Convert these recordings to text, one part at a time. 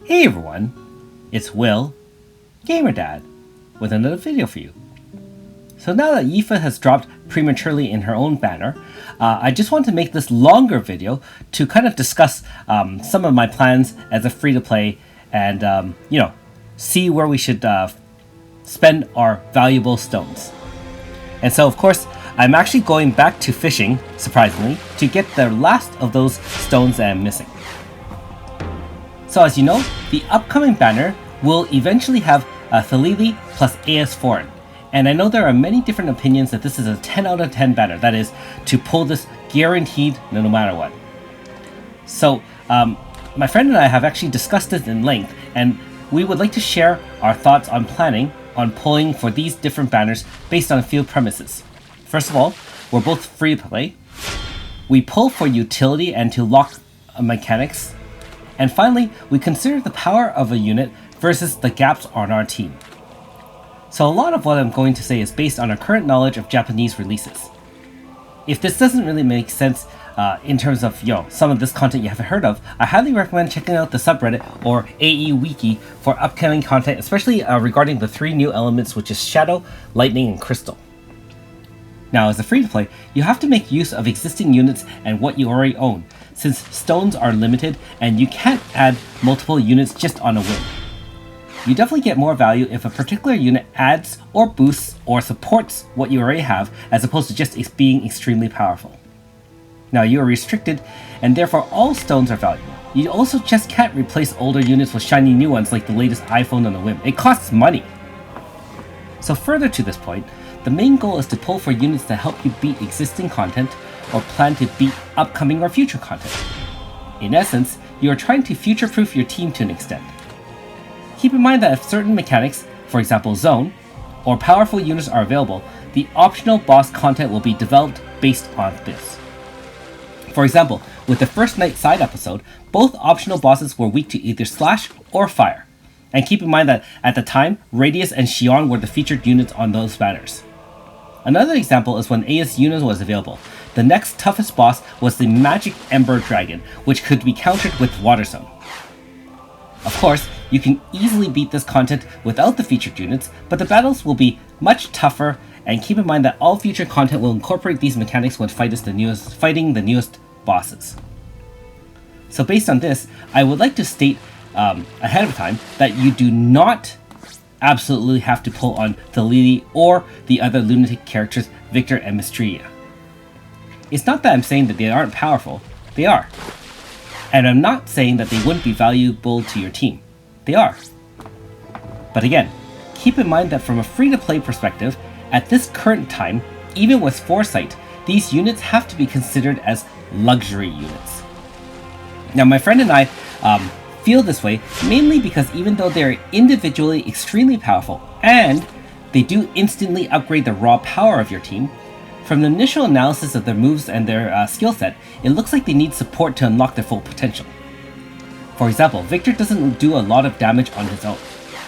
Hey everyone, it's Will, Gamer Dad, with another video for you. So now that Yifa has dropped prematurely in her own banner, I just want to make this longer video to kind of discuss some of my plans as a free-to-play and, see where we should spend our valuable stones. And so, of course, I'm actually going back to fishing, surprisingly, to get the last of those stones that I'm missing. So as you know, the upcoming banner will eventually have Thalili plus AS Foreign. And I know there are many different opinions that this is a 10 out of 10 banner, that is, to pull this guaranteed no matter what. So, my friend and I have actually discussed this in length, and we would like to share our thoughts on planning on pulling for these different banners based on field premises. First of all, we're both free to play. We pull for utility and to lock mechanics. And finally, we consider the power of a unit versus the gaps on our team. So a lot of what I'm going to say is based on our current knowledge of Japanese releases. If this doesn't really make sense in terms of some of this content you haven't heard of, I highly recommend checking out the subreddit or AE Wiki for upcoming content, especially regarding the 3 new elements, which is Shadow, Lightning, and Crystal. Now, as a free-to-play, you have to make use of existing units and what you already own, since stones are limited and you can't add multiple units just on a whim. You definitely get more value if a particular unit adds or boosts or supports what you already have, as opposed to just being extremely powerful. Now, you are restricted, and therefore all stones are valuable. You also just can't replace older units with shiny new ones like the latest iPhone on a whim. It costs money. So further to this point, the main goal is to pull for units that help you beat existing content or plan to beat upcoming or future content. In essence, you are trying to future-proof your team to an extent. Keep in mind that if certain mechanics, for example zone, or powerful units are available, the optional boss content will be developed based on this. For example, with the first night side episode, both optional bosses were weak to either slash or fire. And keep in mind that at the time, Radius and Xion were the featured units on those banners. Another example is when AS Yuna was available. The next toughest boss was the Magic Ember Dragon, which could be countered with Water Zone. Of course, you can easily beat this content without the featured units, but the battles will be much tougher, and keep in mind that all future content will incorporate these mechanics when fighting the newest bosses. So based on this, I would like to state ahead of time that you do not absolutely have to pull on Thalili or the other lunatic characters Victor and Mistria. It's not that I'm saying that they aren't powerful, they are. And I'm not saying that they wouldn't be valuable to your team, they are. But again, keep in mind that from a free-to-play perspective, at this current time, even with foresight, these units have to be considered as luxury units. Now my friend and I feel this way mainly because even though they're individually extremely powerful and they do instantly upgrade the raw power of your team, from the initial analysis of their moves and their skill set, it looks like they need support to unlock their full potential. For example, Victor doesn't do a lot of damage on his own.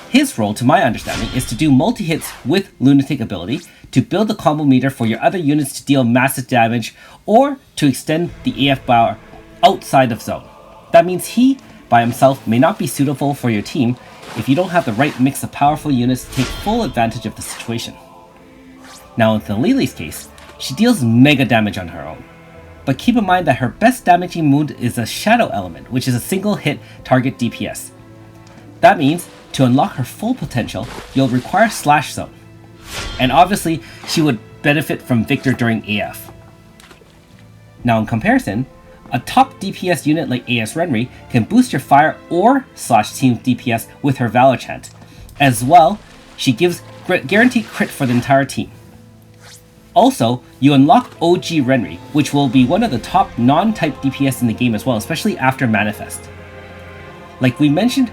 His role, to my understanding, is to do multi-hits with lunatic ability, to build the combo meter for your other units to deal massive damage, or to extend the AF bar outside of zone. That means he by himself may not be suitable for your team if you don't have the right mix of powerful units to take full advantage of the situation. Now in Thalili's case, she deals mega damage on her own. But keep in mind that her best damaging mood is a Shadow element, which is a single hit target DPS. That means, to unlock her full potential, you'll require Slash Zone. And obviously, she would benefit from Victor during AF. Now in comparison, a top DPS unit like AS Renri can boost your fire or slash team DPS with her Valor Chant. As well, she gives guaranteed crit for the entire team. Also, you unlock OG Renri, which will be one of the top non-type DPS in the game as well, especially after Manifest. Like we mentioned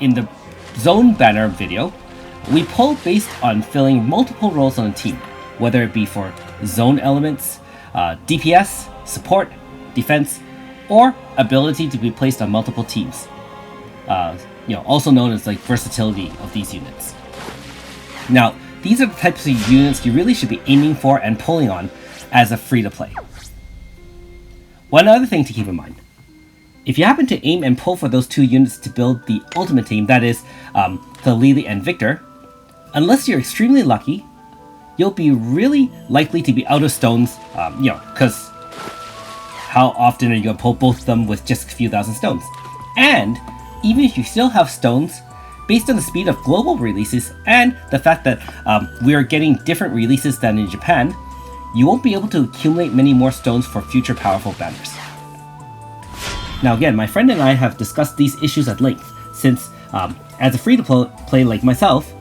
in the Zone banner video, we pull based on filling multiple roles on a team, whether it be for zone elements, DPS, support, defense, or ability to be placed on multiple teams. Also known as like versatility of these units. Now, these are the types of units you really should be aiming for and pulling on as a free-to-play. One other thing to keep in mind. if you happen to aim and pull for those 2 units to build the ultimate team, that is, the Lily and Victor, unless you're extremely lucky, you'll be really likely to be out of stones, because how often are you going to pull both of them with just a few thousand stones? And even if you still have stones, based on the speed of global releases and the fact that we are getting different releases than in Japan, you won't be able to accumulate many more stones for future powerful banners. Now again, my friend and I have discussed these issues at length, since as a free-to-play like myself,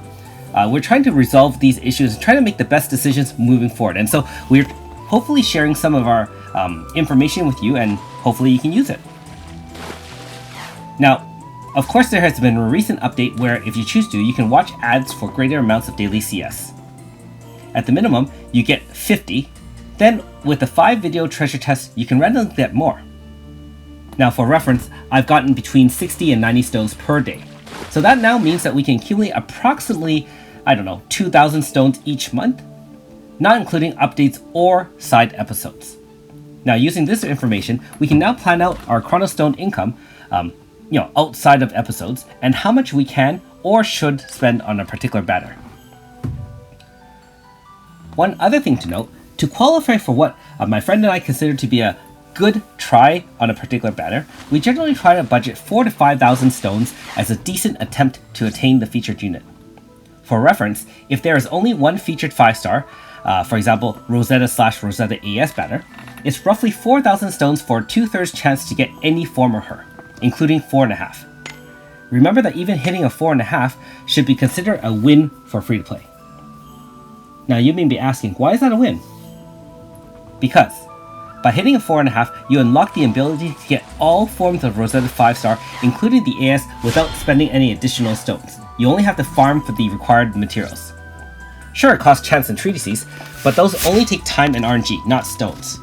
we're trying to resolve these issues and try to make the best decisions moving forward. And so we're hopefully sharing some of our information with you, and hopefully you can use it. Now, of course, there has been a recent update where if you choose to, you can watch ads for greater amounts of daily CS. At the minimum, you get 50. Then, with the 5 video treasure tests, you can randomly get more. Now, for reference, I've gotten between 60 and 90 stones per day. So that now means that we can accumulate approximately, 2,000 stones each month, not including updates or side episodes. Now, using this information, we can now plan out our Chronostone income, outside of episodes, and how much we can or should spend on a particular banner. One other thing to note, to qualify for what my friend and I consider to be a good try on a particular banner, we generally try to budget 4,000 to 5,000 stones as a decent attempt to attain the featured unit. For reference, if there is only one featured 5-star, for example, Rosetta/Rosetta AS banner, it's roughly 4,000 stones for a 2/3 chance to get any form of her, including 4.5. Remember that even hitting a 4.5 should be considered a win for free-to-play. Now you may be asking, why is that a win? Because by hitting a 4.5, you unlock the ability to get all forms of Rosetta 5-star, including the AS, without spending any additional stones. You only have to farm for the required materials. Sure, it costs chance and treatises, but those only take time and RNG, not stones.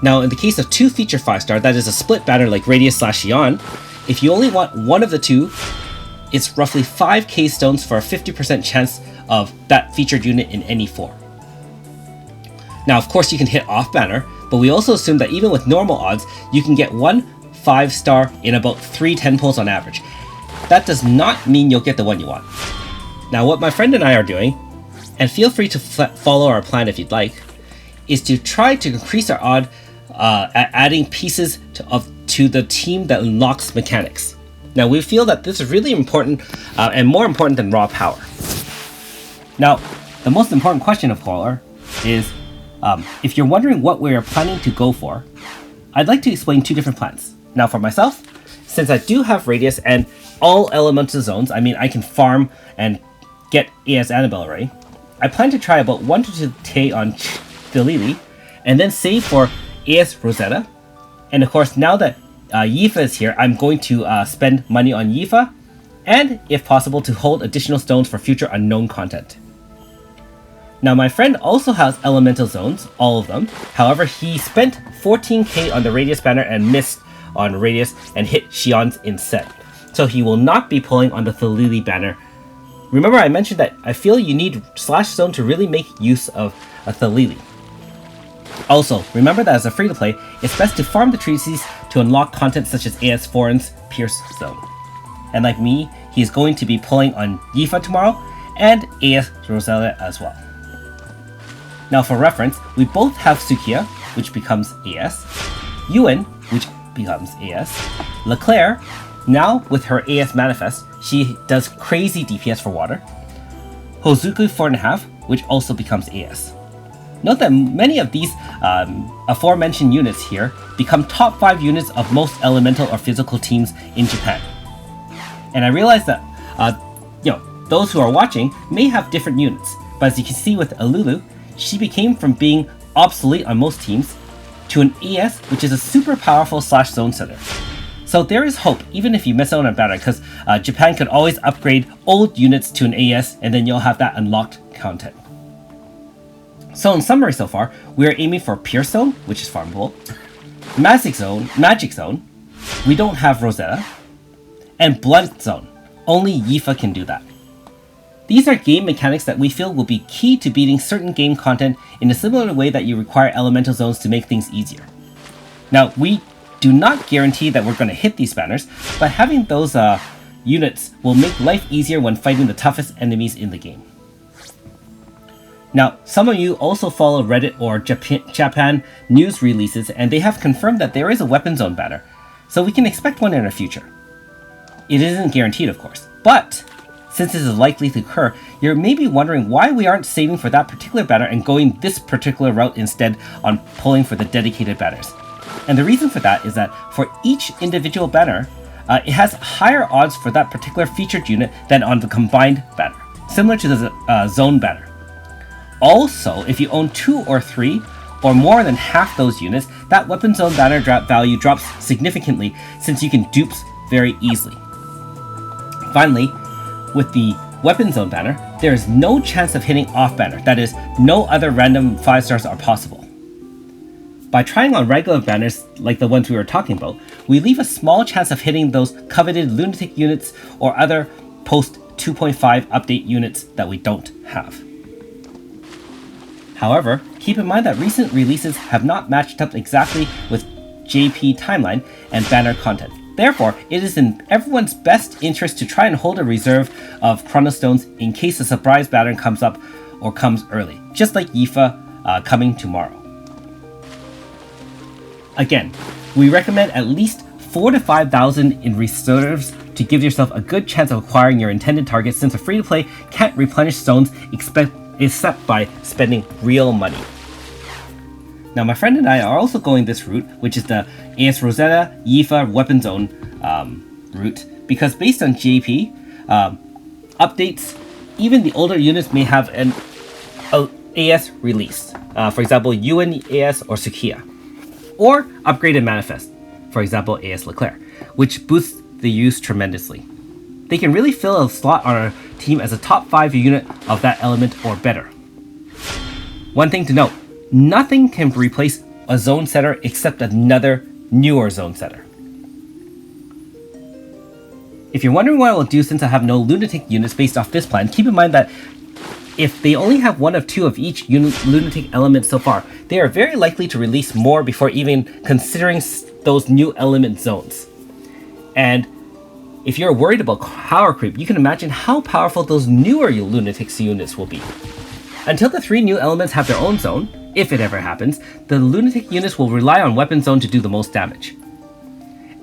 Now, in the case of 2 feature 5-star, that is a split banner like Radius/Xion, if you only want one of the 2, it's roughly 5k stones for a 50% chance of that featured unit in any form. Now, of course, you can hit off banner, but we also assume that even with normal odds, you can get 1 5-star in about 3 10 pulls on average. That does not mean you'll get the one you want. Now, what my friend and I are doing, and feel free to follow our plan if you'd like, is to try to increase our odd at adding pieces to the team that unlocks mechanics. Now, we feel that this is really important and more important than raw power. Now, the most important question of all is, if you're wondering what we are planning to go for, I'd like to explain 2 different plans. Now, for myself, since I do have Radius and all elemental zones, I can farm and get AS Annabelle already, I plan to try about 1 to 2k on the Lily, and then save for AS Rosetta. And of course, now that Yifa is here, I'm going to spend money on Yifa, and if possible, to hold additional stones for future unknown content. Now, my friend also has elemental zones, all of them. However, he spent 14k on the Radius banner and missed on Radius and hit Xion's instead. So he will not be pulling on the Thalili banner. Remember, I mentioned that I feel you need Slash Zone to really make use of a Thalili. Also, remember that as a free-to-play, it's best to farm the treatises to unlock content such as AS Foreign's Pierce Zone. And like me, he's going to be pulling on Yifa tomorrow, and AS Rosella as well. Now for reference, we both have Sukiya, which becomes AS, Yuen, which becomes AS, Leclerc, now with her AS Manifest, she does crazy DPS for water, Hozuku 4.5, which also becomes AS. Note that many of these aforementioned units here become top 5 units of most elemental or physical teams in Japan. And I realize that those who are watching may have different units, but as you can see with Alulu, she became from being obsolete on most teams to an AS, which is a super powerful Slash Zone setter. So there is hope, even if you miss out on a banner, because Japan could always upgrade old units to an AS, and then you'll have that unlocked content. So in summary so far, we are aiming for Pierce Zone, which is farmable, Magic Zone, we don't have Rosetta, and Blunt Zone. Only Yifa can do that. These are game mechanics that we feel will be key to beating certain game content in a similar way that you require elemental zones to make things easier. Now, we do not guarantee that we're going to hit these banners, but having those units will make life easier when fighting the toughest enemies in the game. Now, some of you also follow Reddit or Japan news releases, and they have confirmed that there is a weapon zone banner, so we can expect one in the future. It isn't guaranteed, of course, but since this is likely to occur, you're maybe wondering why we aren't saving for that particular banner and going this particular route instead on pulling for the dedicated banners. And the reason for that is that for each individual banner, it has higher odds for that particular featured unit than on the combined banner, similar to the zone banner. Also, if you own 2 or 3, or more than half those units, that weapon zone banner value drops significantly since you can dupes very easily. Finally, with the weapon zone banner, there is no chance of hitting off banner, that is, no other random 5 stars are possible. By trying on regular banners like the ones we were talking about, we leave a small chance of hitting those coveted lunatic units or other post 2.5 update units that we don't have. However, keep in mind that recent releases have not matched up exactly with JP timeline and banner content. Therefore, it is in everyone's best interest to try and hold a reserve of Chronostones in case a surprise banner comes up or comes early, just like Yifa coming tomorrow. Again, we recommend at least 4,000 to 5,000 in reserves to give yourself a good chance of acquiring your intended target, since a free-to-play can't replenish stones except by spending real money. Now, my friend and I are also going this route, which is the AS Rosetta Yifa Weapon Zone route, because based on JP updates, even the older units may have an AS release. For example, UN AS or Sukiya. Or upgraded manifest, for example AS Leclerc, which boosts the use tremendously. They can really fill a slot on our team as a top 5 unit of that element or better. One thing to note, nothing can replace a zone setter except another newer zone setter. If you're wondering what I will do since I have no lunatic units based off this plan, keep in mind that if they only have 1 of 2 of each lunatic element so far, they are very likely to release more before even considering those new element zones. And if you're worried about power creep, you can imagine how powerful those newer lunatics units will be. Until the 3 new elements have their own zone, if it ever happens, the lunatic units will rely on weapon zone to do the most damage.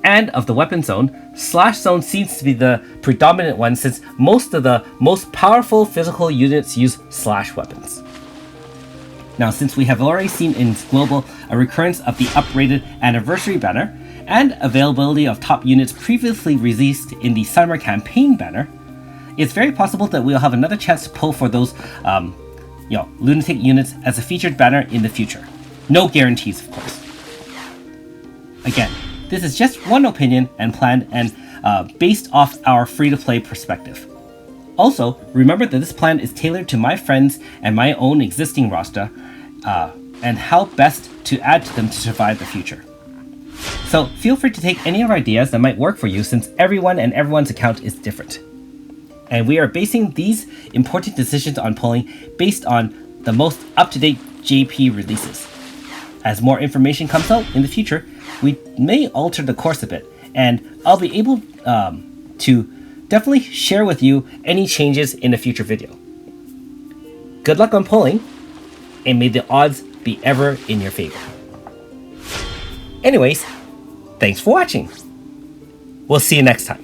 And of the weapon zone, slash zone seems to be the predominant one, since most of the most powerful physical units use slash weapons. Now, since we have already seen in Global a recurrence of the upgraded anniversary banner and availability of top units previously released in the summer campaign banner, it's very possible that we'll have another chance to pull for those lunatic units as a featured banner in the future. No guarantees, of course. Again, this is just one opinion and plan, and based off our free-to-play perspective. Also, remember that this plan is tailored to my friends and my own existing roster, and how best to add to them to survive the future. So feel free to take any of our ideas that might work for you, since everyone and everyone's account is different. And we are basing these important decisions on pulling based on the most up-to-date JP releases. As more information comes out in the future, we may alter the course a bit, and I'll be able to definitely share with you any changes in a future video. Good luck on pulling, and may the odds be ever in your favor. Anyways, thanks for watching. We'll see you next time.